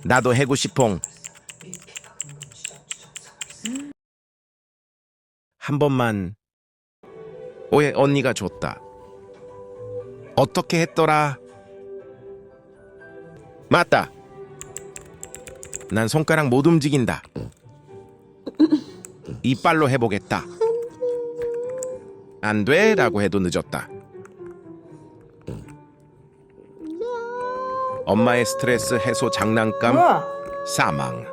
나도 해고 싶ong. 한 번만. 왜 언니가 줬다. 어떻게 했더라? 맞다. 난 손가락 못 움직인다. 이빨로 해보겠다. 안 돼 라고 해도 늦었다. 엄마의 스트레스 해소 장난감 뭐야? 사망.